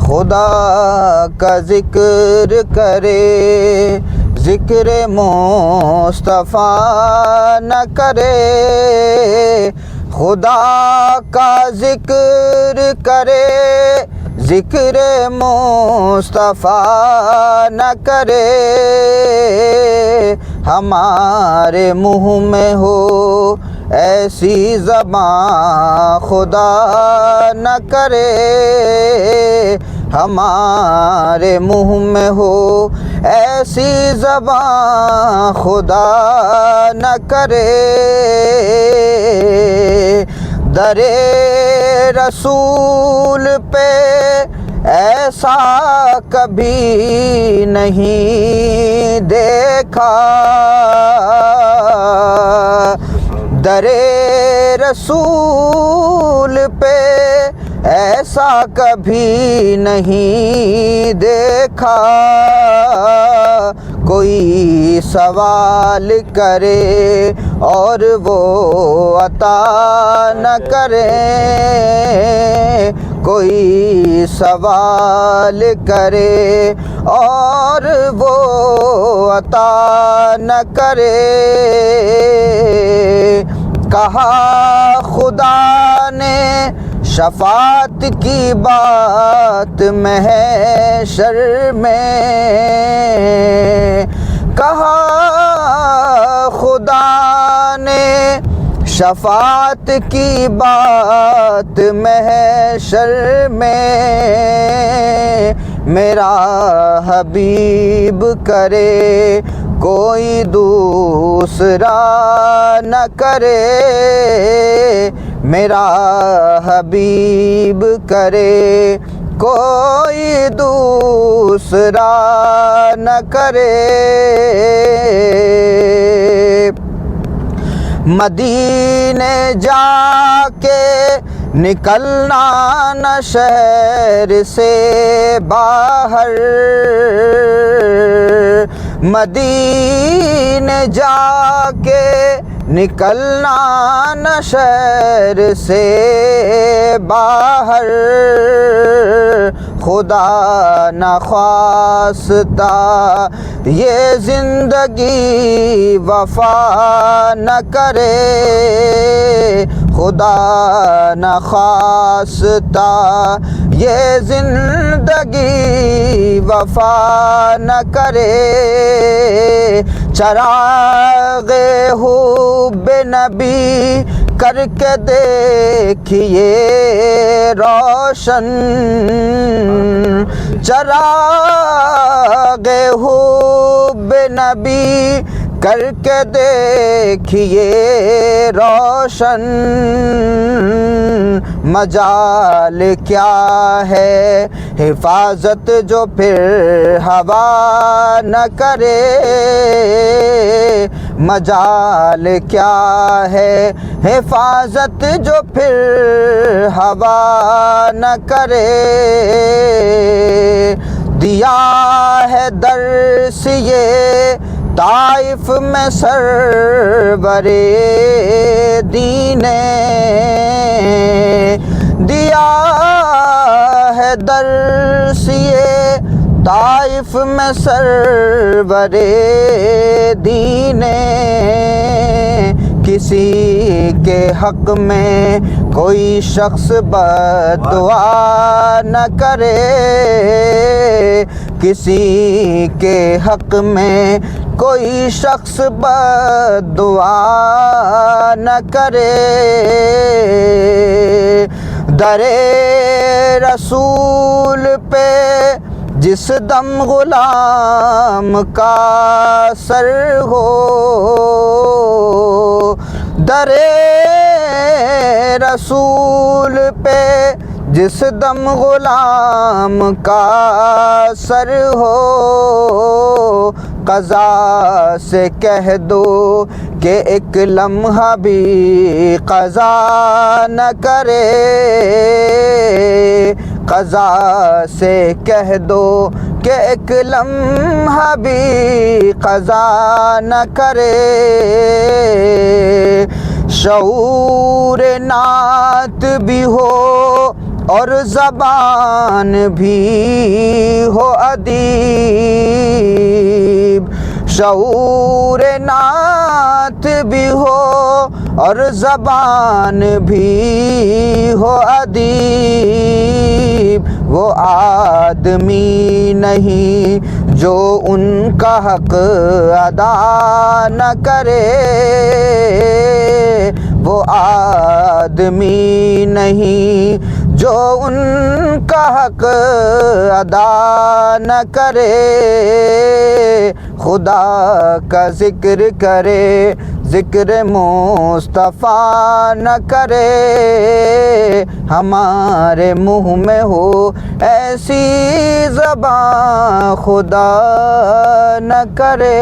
खुदा का जिक्र करे, जिक्र मुस्तफ़ा न करे। खुदा का जिक्र करे, जिक्र मुस्तफ़ा न करे। हमारे मुँह में हो ऐसी ज़बान खुदा न करे। हमारे मुँह में हो ऐसी ज़बान खुदा न करे। दरे रसूल पे ऐसा कभी नहीं देखा। दरे रसूल पे ऐसा कभी नहीं देखा। कोई सवाल करे और वो अता न करे। कोई सवाल करे और वो अता न करे। कहा खुदा ने शफ़ात की बात महशर में। कहा खुदा ने शफ़ात की बात महशर में। मेरा हबीब करे कोई दूसरा न करे। मेरा हबीब करे कोई दूसरा न करे। मदीने जाके निकलना न शहर से बाहर। मदीने जाके निकलना न शहर से बाहर। खुदा न ख्वास्ता ये ज़िंदगी वफ़ा न करे। खुदा न ख़वास्ता ये ज़िंदगी वफ़ा न करे। चराग़े हुब्बे नबी करके देखिए रोशन। चराग़े हुब्बे नबी करके देखिए रोशन। मजाल क्या है हिफाजत जो फिर हवा न करे। मजाल क्या है हिफाजत जो फिर हवा न करे। दिया है दर्स ये ताइफ में सरवरे दीने। दिया है दर्स ये ताइफ में सरवरे दीने। किसी के हक़ में कोई शख्स बद्दुआ न करे। किसी के हक़ में कोई शख्स बद्दुआ न करे। दरे रसूल पे जिस दम ग़ुलाम का सर हो। दरे रसूल पे जिस दम ग़ुलाम का सर हो। क़ज़ा से कह दो कि एक लम्हा भी क़ज़ा न करे। क़ज़ा से कह दो कि एक लम्हा भी क़ज़ा न करे। शऊर नात भी हो और ज़बान भी हो अदीब, शऊर नात भी हो और ज़बान भी हो अदीब, वो आदमी नहीं जो उनका हक अदा न करे, वो आदमी नहीं जो उनका हक अदा न करे। खुदा का जिक्र करे, जिक्र मुस्तफ़ा न करे, हमारे मुँह में हो ऐसी ज़बान खुदा न करे।